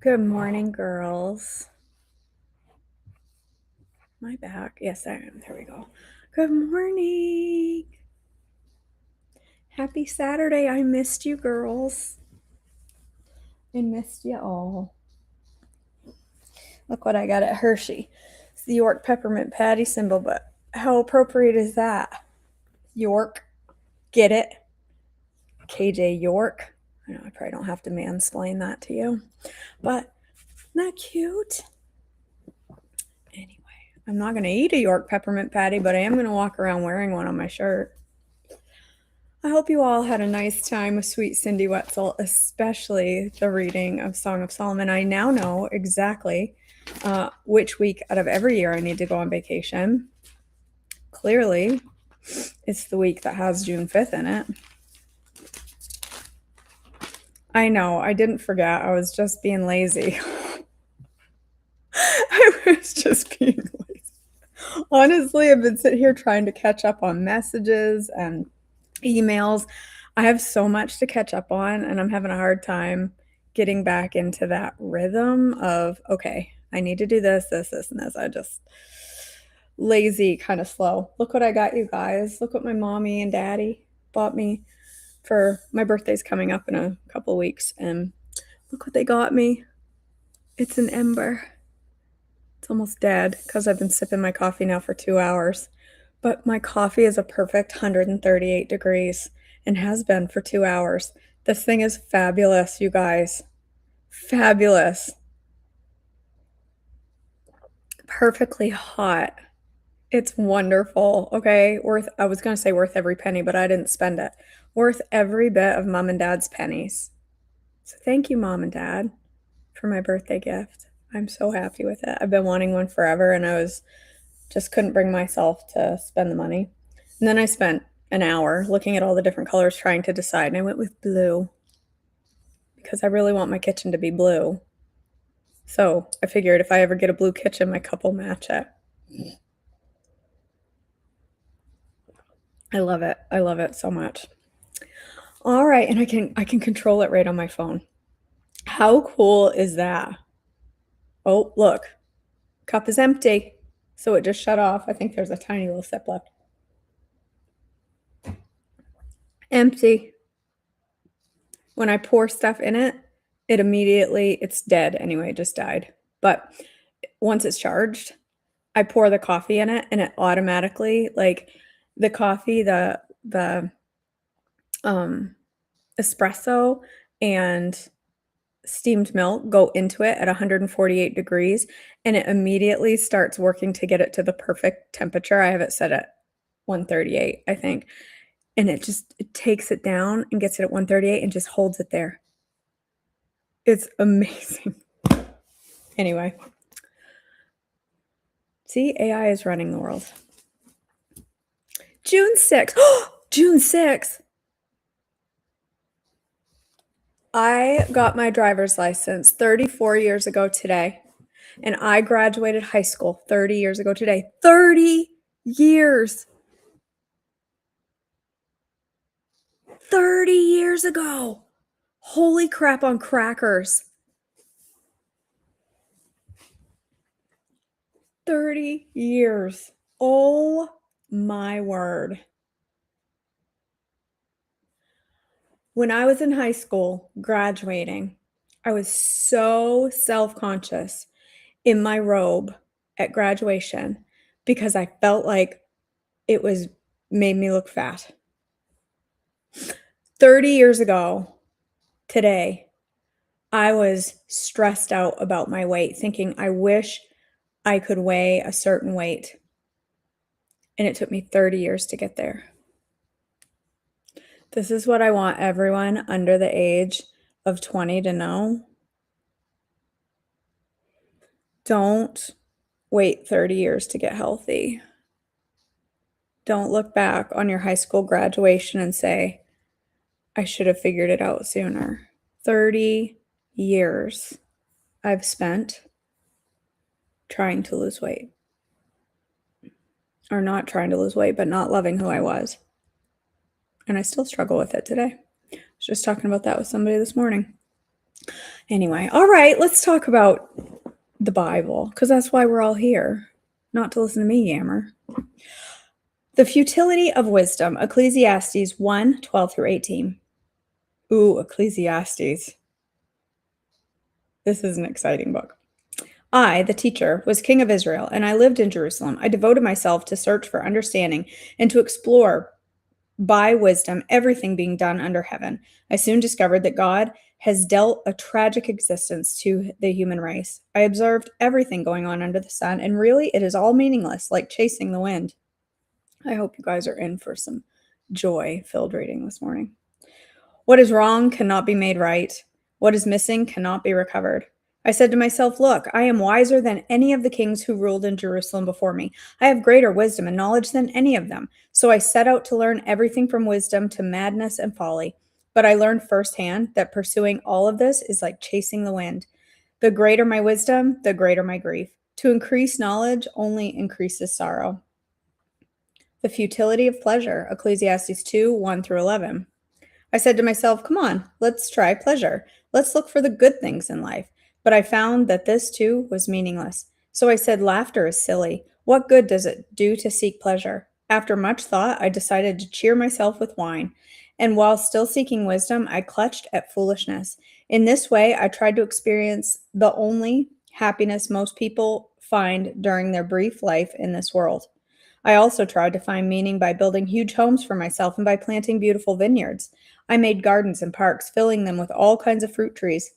Good morning, girls. My back. Yes, I am. There we go. Good morning. Happy Saturday. I missed you, girls. I missed you all. Look what I got at Hershey. It's the York peppermint patty symbol, but how appropriate is that? York. Get it? KJ York. I know I probably don't have to mansplain that to you, but isn't that cute? Anyway, I'm not going to eat a York peppermint patty, but I am going to walk around wearing one on my shirt. I hope you all had a nice time with Sweet Cindy Wetzel, especially the reading of Song of Solomon. I now know exactly which week out of every year I need to go on vacation. Clearly, it's the week that has June 5th in it. I know, I didn't forget. I was just being lazy. I was just being lazy. Honestly, I've been sitting here trying to catch up on messages and emails. I have so much to catch up on, and I'm having a hard time getting back into that rhythm of, okay, I need to do this, this, this, and this. I just lazy, kind of slow. Look what I got you guys. Look what my mommy and daddy bought me for my birthday's coming up in a couple weeks, and look what they got me. It's an ember. It's almost dead because I've been sipping my coffee now for 2 hours. But my coffee is a perfect 138 degrees and has been for 2 hours. This thing is fabulous, you guys. Fabulous. Perfectly hot. It's wonderful. Okay, I was going to say worth every penny, but I didn't spend it. Worth every bit of mom and dad's pennies. So thank you, mom and dad, for my birthday gift. I'm so happy with it. I've been wanting one forever, and just couldn't bring myself to spend the money. And then I spent an hour looking at all the different colors trying to decide, and I went with blue because I really want my kitchen to be blue. So I figured if I ever get a blue kitchen, my cup will match it. I love it. I love it so much. All right, and I can control it right on my phone. How cool is that? Oh, look. Cup is empty. So it just shut off. I think there's a tiny little sip left. Empty. When I pour stuff in it, it's dead anyway, it just died. But once it's charged, I pour the coffee in it and it automatically, like the coffee, the espresso and steamed milk go into it at 148 degrees and it immediately starts working to get it to the perfect temperature. I have it set at 138, I think. And it takes it down and gets it at 138 and just holds it there. It's amazing. Anyway. See, AI is running the world. June 6th. June 6th. I got my driver's license 34 years ago today, and I graduated high school 30 years ago today. 30 years. 30 years ago. Holy crap on crackers. 30 years. Oh my word. When I was in high school, graduating, I was so self-conscious in my robe at graduation because I felt like it made me look fat. 30 years ago today, I was stressed out about my weight, thinking I wish I could weigh a certain weight. And it took me 30 years to get there. This is what I want everyone under the age of 20 to know. Don't wait 30 years to get healthy. Don't look back on your high school graduation and say, I should have figured it out sooner. 30 years I've spent trying to lose weight. Or not trying to lose weight, but not loving who I was. And I still struggle with it today. I was just talking about that with somebody this morning. Anyway, all right, let's talk about the Bible, because that's why we're all here, not to listen to me yammer. The futility of wisdom, Ecclesiastes 1:12 through 18. Ooh, Ecclesiastes. This is an exciting book. I, the teacher, was king of Israel, and I lived in Jerusalem. I devoted myself to search for understanding and to explore by wisdom everything being done under heaven. I soon discovered that God has dealt a tragic existence to the human race. I observed everything going on under the sun, and really it is all meaningless, like chasing the wind. I hope you guys are in for some joy filled reading this morning. What is wrong cannot be made right. What is missing cannot be recovered. I said to myself, look, I am wiser than any of the kings who ruled in Jerusalem before me. I have greater wisdom and knowledge than any of them. So I set out to learn everything from wisdom to madness and folly. But I learned firsthand that pursuing all of this is like chasing the wind. The greater my wisdom, the greater my grief. To increase knowledge only increases sorrow. The futility of pleasure, Ecclesiastes 2:1 through 11. I said to myself, come on, let's try pleasure. Let's look for the good things in life. But I found that this too was meaningless. So I said, laughter is silly. What good does it do to seek pleasure? After much thought, I decided to cheer myself with wine. And while still seeking wisdom, I clutched at foolishness. In this way, I tried to experience the only happiness most people find during their brief life in this world. I also tried to find meaning by building huge homes for myself and by planting beautiful vineyards. I made gardens and parks, filling them with all kinds of fruit trees.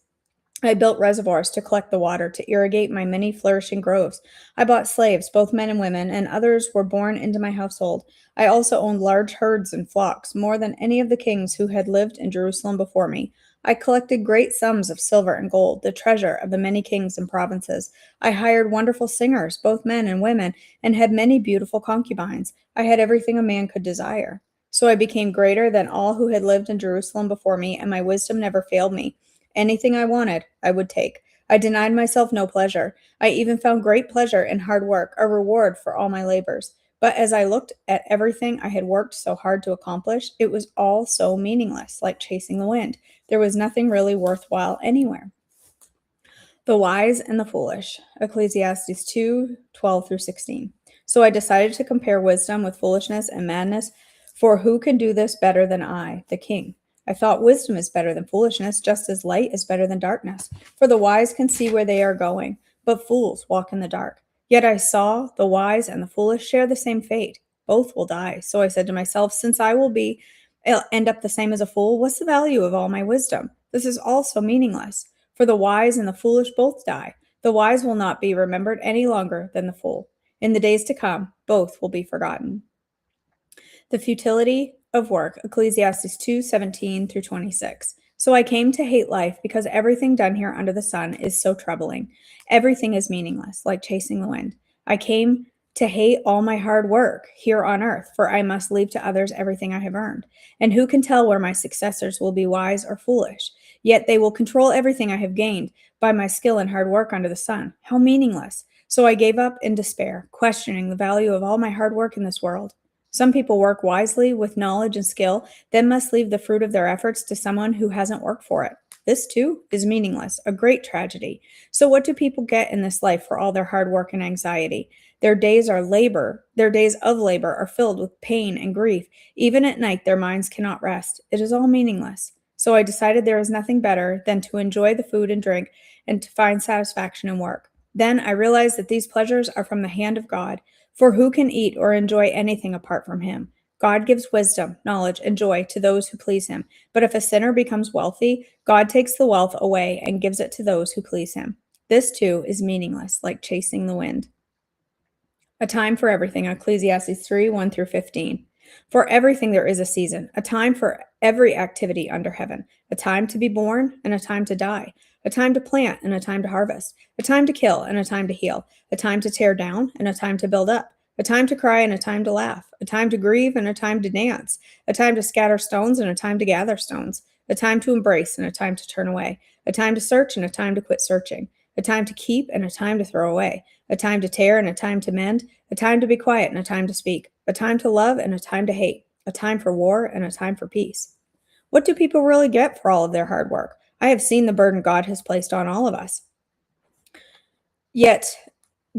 I built reservoirs to collect the water to irrigate my many flourishing groves. I bought slaves, both men and women, and others were born into my household. I also owned large herds and flocks, more than any of the kings who had lived in Jerusalem before me. I collected great sums of silver and gold, the treasure of the many kings and provinces. I hired wonderful singers, both men and women, and had many beautiful concubines. I had everything a man could desire. So I became greater than all who had lived in Jerusalem before me, and my wisdom never failed me. Anything I wanted, I would take. I denied myself no pleasure. I even found great pleasure in hard work, a reward for all my labors. But as I looked at everything I had worked so hard to accomplish, it was all so meaningless, like chasing the wind. There was nothing really worthwhile anywhere. The wise and the foolish. Ecclesiastes 2:12 through 16. So I decided to compare wisdom with foolishness and madness, for who can do this better than I, the king? I thought wisdom is better than foolishness, just as light is better than darkness. For the wise can see where they are going, but fools walk in the dark. Yet I saw the wise and the foolish share the same fate. Both will die. So I said to myself, since I will end up the same as a fool, what's the value of all my wisdom? This is also meaningless. For the wise and the foolish both die. The wise will not be remembered any longer than the fool. In the days to come, both will be forgotten. The futility of work, Ecclesiastes 2:17 through 26. So I came to hate life because everything done here under the sun is so troubling. Everything is meaningless, like chasing the wind. I came to hate all my hard work here on earth, for I must leave to others everything I have earned. And who can tell where my successors will be wise or foolish? Yet they will control everything I have gained by my skill and hard work under the sun. How meaningless! So I gave up in despair, questioning the value of all my hard work in this world. Some people work wisely with knowledge and skill, then must leave the fruit of their efforts to someone who hasn't worked for it. This, too, is meaningless, a great tragedy. So, what do people get in this life for all their hard work and anxiety? Their days of labor are filled with pain and grief. Even at night, their minds cannot rest. It is all meaningless. So, I decided there is nothing better than to enjoy the food and drink and to find satisfaction in work. Then I realized that these pleasures are from the hand of God. For who can eat or enjoy anything apart from him? God gives wisdom, knowledge, and joy to those who please him. But if a sinner becomes wealthy, God takes the wealth away and gives it to those who please him. This too is meaningless, like chasing the wind. A time for everything, Ecclesiastes 3:1 through 15. For everything there is a season, a time for every activity under heaven, a time to be born and a time to die, a time to plant and a time to harvest, a time to kill and a time to heal, a time to tear down and a time to build up, a time to cry and a time to laugh, a time to grieve and a time to dance, a time to scatter stones and a time to gather stones, a time to embrace and a time to turn away, a time to search and a time to quit searching, a time to keep and a time to throw away, a time to tear and a time to mend, a time to be quiet and a time to speak, a time to love and a time to hate, a time for war and a time for peace. What do people really get for all of their hard work? I have seen the burden God has placed on all of us. Yet,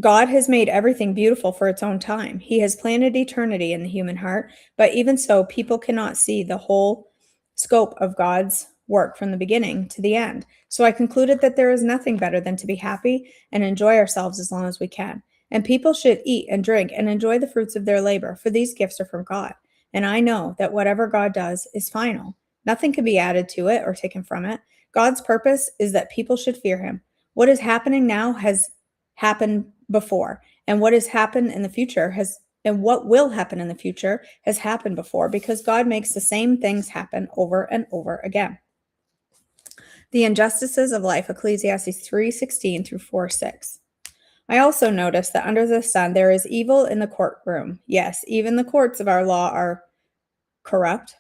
God has made everything beautiful for its own time. He has planted eternity in the human heart, but even so, people cannot see the whole scope of God's work from the beginning to the end. So I concluded that there is nothing better than to be happy and enjoy ourselves as long as we can. And people should eat and drink and enjoy the fruits of their labor, for these gifts are from God. And I know that whatever God does is final. Nothing can be added to it or taken from it. God's purpose is that people should fear him. What is happening now has happened before, and what has happened in the future has and what will happen in the future has happened before, because God makes the same things happen over and over again. The injustices of life, Ecclesiastes 3:16 through 4:6. I also noticed that under the sun there is evil in the courtroom. Yes, even the courts of our law are corrupt.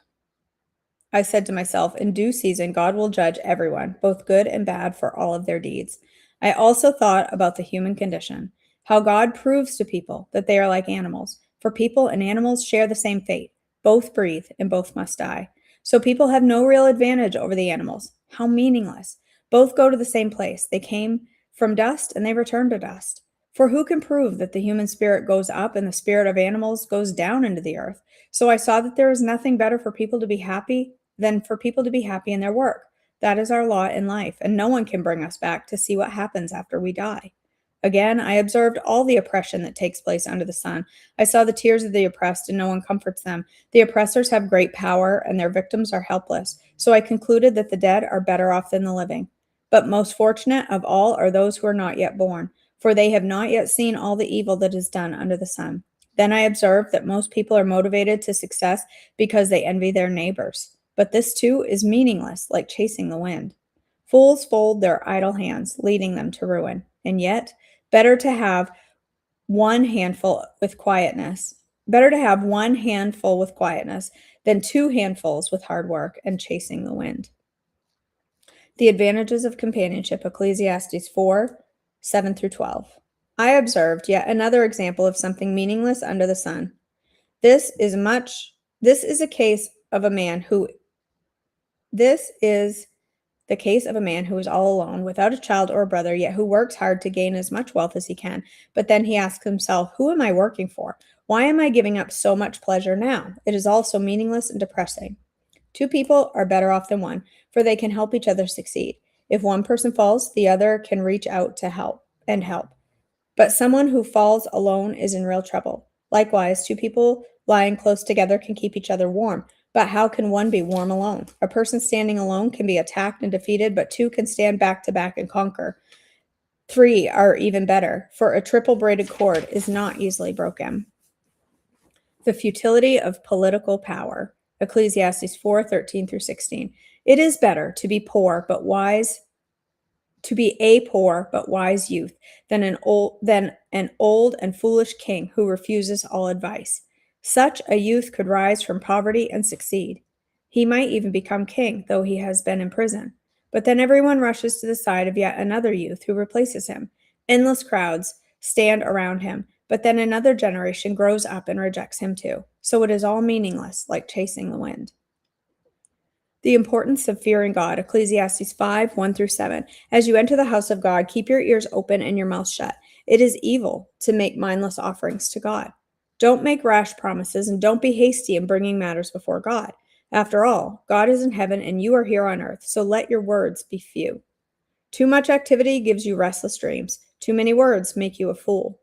I said to myself, in due season, God will judge everyone, both good and bad, for all of their deeds. I also thought about the human condition, how God proves to people that they are like animals, for people and animals share the same fate. Both breathe and both must die. So people have no real advantage over the animals. How meaningless. Both go to the same place. They came from dust and they return to dust. For who can prove that the human spirit goes up and the spirit of animals goes down into the earth? So I saw that there is nothing better for people to be happy than for people to be happy in their work. That is our lot in life, and no one can bring us back to see what happens after we die. Again, I observed all the oppression that takes place under the sun. I saw the tears of the oppressed, and no one comforts them. The oppressors have great power, and their victims are helpless. So I concluded that the dead are better off than the living. But most fortunate of all are those who are not yet born, for they have not yet seen all the evil that is done under the sun. Then I observed that most people are motivated to success because they envy their neighbors. But this too is meaningless, like chasing the wind. Fools fold their idle hands, leading them to ruin. And yet, better to have one handful with quietness. Better to have one handful with quietness than two handfuls with hard work and chasing the wind. The advantages of companionship, Ecclesiastes 4:7 through 12. I observed yet another example of something meaningless under the sun. This is a case of a man who This is the case of a man who is all alone, without a child or a brother, yet who works hard to gain as much wealth as he can. But then he asks himself, who am I working for? Why am I giving up so much pleasure now? It is all so meaningless and depressing. Two people are better off than one, for they can help each other succeed. If one person falls, the other can reach out to help. But someone who falls alone is in real trouble. Likewise, two people lying close together can keep each other warm. But how can one be warm alone? A person standing alone can be attacked and defeated, but two can stand back to back and conquer. Three are even better, for a triple braided cord is not easily broken. The futility of political power. Ecclesiastes 4:13 through 16. It is better to be a poor but wise youth than an old and foolish king who refuses all advice. Such a youth could rise from poverty and succeed. He might even become king, though he has been in prison. But then everyone rushes to the side of yet another youth who replaces him. Endless crowds stand around him, but then another generation grows up and rejects him too. So it is all meaningless, like chasing the wind. The importance of fearing God, Ecclesiastes 5:1 through 7. As you enter the house of God, keep your ears open and your mouth shut. It is evil to make mindless offerings to God. Don't make rash promises and don't be hasty in bringing matters before God. After all, God is in heaven and you are here on earth, so let your words be few. Too much activity gives you restless dreams. Too many words make you a fool.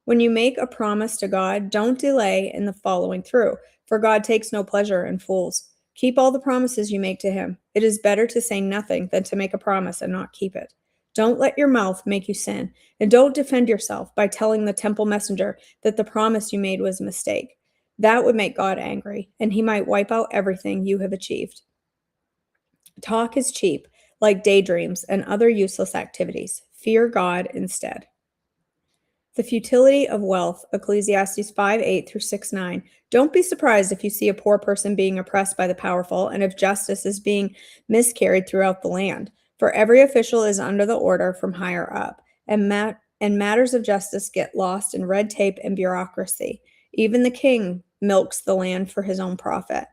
When you make a promise to God, don't delay in the following through, for God takes no pleasure in fools. Keep all the promises you make to him. It is better to say nothing than to make a promise and not keep it. Don't let your mouth make you sin, and don't defend yourself by telling the temple messenger that the promise you made was a mistake. That would make God angry, and he might wipe out everything you have achieved. Talk is cheap, like daydreams and other useless activities. Fear God instead. The futility of wealth, Ecclesiastes 5:8 through 6:9. Don't be surprised if you see a poor person being oppressed by the powerful, and if justice is being miscarried throughout the land. For every official is under the order from higher up, and matters of justice get lost in red tape and bureaucracy. Even the king milks the land for his own profit.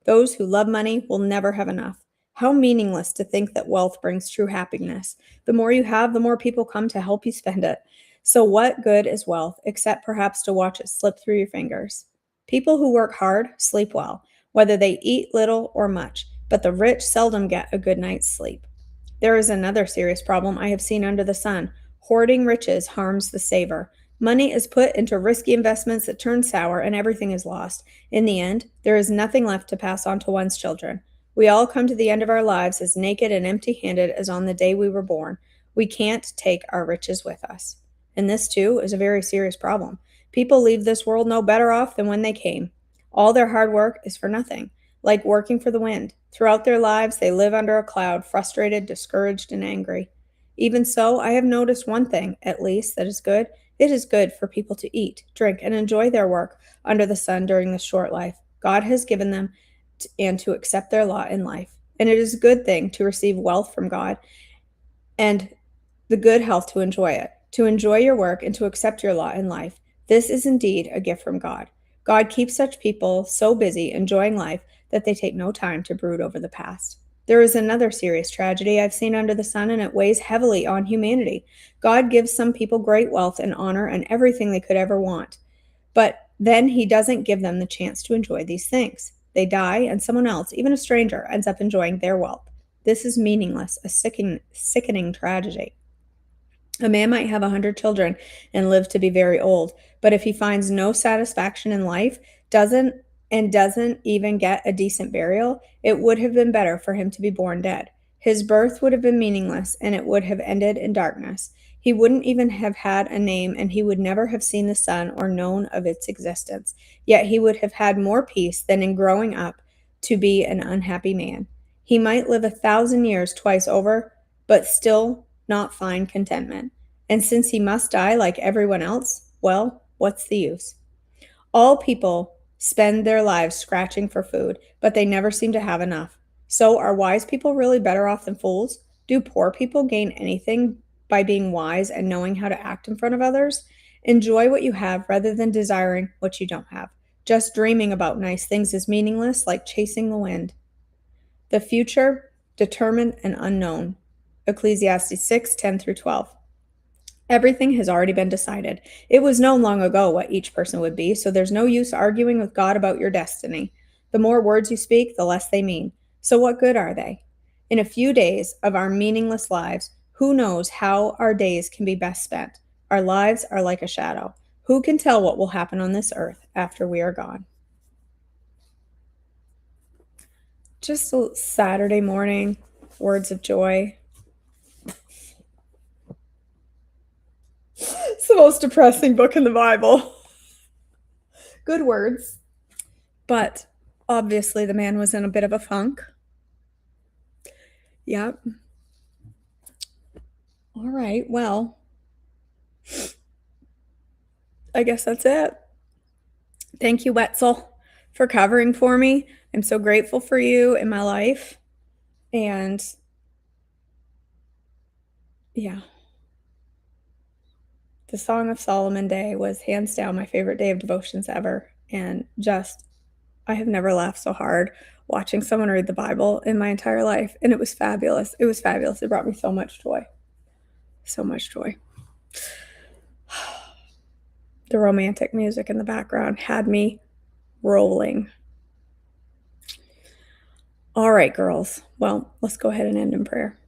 Those who love money will never have enough. How meaningless to think that wealth brings true happiness. The more you have, the more people come to help you spend it. So, what good is wealth except perhaps to watch it slip through your fingers? People who work hard sleep well, whether they eat little or much, but the rich seldom get a good night's sleep. There is another serious problem I have seen under the sun. Hoarding riches harms the saver. Money is put into risky investments that turn sour and everything is lost. In the end, there is nothing left to pass on to one's children. We all come to the end of our lives as naked and empty handed as on the day we were born. We can't take our riches with us. And this, too, is a very serious problem. People leave this world no better off than when they came. All their hard work is for nothing, like working for the wind. Throughout their lives, they live under a cloud, frustrated, discouraged, and angry. Even so, I have noticed one thing, at least, that is good. It is good for people to eat, drink, and enjoy their work under the sun during this short life God has given them and to accept their lot in life. And it is a good thing to receive wealth from God and the good health to enjoy it, to enjoy your work and to accept your lot in life. This is indeed a gift from God. God keeps such people so busy enjoying life that they take no time to brood over the past. There is another serious tragedy I've seen under the sun, and it weighs heavily on humanity. God gives some people great wealth and honor and everything they could ever want, but then He doesn't give them the chance to enjoy these things. They die, and someone else, even a stranger, ends up enjoying their wealth. This is meaningless, a sickening tragedy. A man might have 100 children and live to be very old, but if he finds no satisfaction in life, doesn't even get a decent burial, it would have been better for him to be born dead. His birth would have been meaningless, and it would have ended in darkness. He wouldn't even have had a name, and he would never have seen the sun or known of its existence. Yet he would have had more peace than in growing up to be an unhappy man. He might live 1,000 years twice over, but still not find contentment. And since he must die like everyone else, well, what's the use? All people spend their lives scratching for food, but they never seem to have enough. So, are wise people really better off than fools? Do poor people gain anything by being wise and knowing how to act in front of others? Enjoy what you have rather than desiring what you don't have. Just dreaming about nice things is meaningless, like chasing the wind. The future, determined and unknown. Ecclesiastes 6:10-12. Everything has already been decided. It was known long ago what each person would be, so there's no use arguing with God about your destiny. The more words you speak, the less they mean. So what good are they? In a few days of our meaningless lives, who knows how our days can be best spent? Our lives are like a shadow. Who can tell what will happen on this earth after we are gone? Just a Saturday morning, words of joy. It's the most depressing book in the Bible. Good words, but obviously the man was in a bit of a funk. Yep. All right, well, I guess that's it. Thank you, Wetzel, for covering for me. I'm so grateful for you in my life. And yeah, the Song of Solomon Day was hands down my favorite day of devotions ever. And just, I have never laughed so hard watching someone read the Bible in my entire life. And it was fabulous. It was fabulous. It brought me so much joy. So much joy. The romantic music in the background had me rolling. All right, girls. Well, let's go ahead and end in prayer.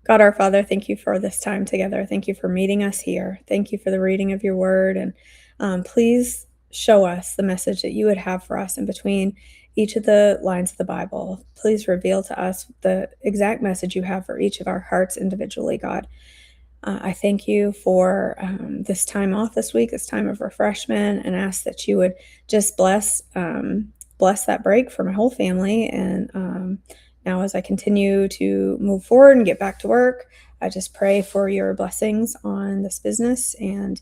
God our Father, thank you for this time together. Thank you for meeting us here. Thank you for the reading of your word. And please show us the message that you would have for us in between each of the lines of the Bible. Please reveal to us the exact message you have for each of our hearts individually, God. I thank you for this time off this week, this time of refreshment, and ask that you would just bless that break for my whole family. And now as I continue to move forward and get back to work, I just pray for your blessings on this business and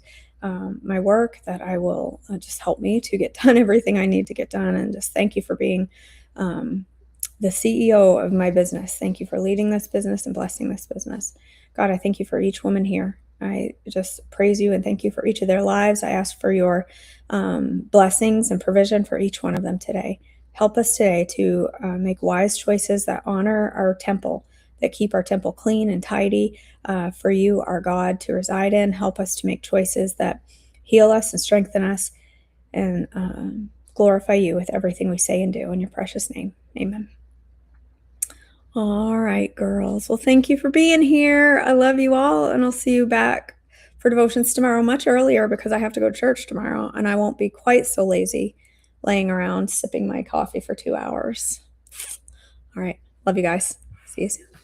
my work, that I will just help me to get done everything I need to get done. And just thank you for being the CEO of my business. Thank you for leading this business and blessing this business. God, I thank you for each woman here. I just praise you and thank you for each of their lives. I ask for your blessings and provision for each one of them today. Help us today to make wise choices that honor our temple, that keep our temple clean and tidy for you, our God, to reside in. Help us to make choices that heal us and strengthen us and glorify you with everything we say and do. In your precious name, amen. All right, girls. Well, thank you for being here. I love you all, and I'll see you back for devotions tomorrow much earlier because I have to go to church tomorrow, and I won't be quite so lazy laying around sipping my coffee for 2 hours. All right. Love you guys. See you soon.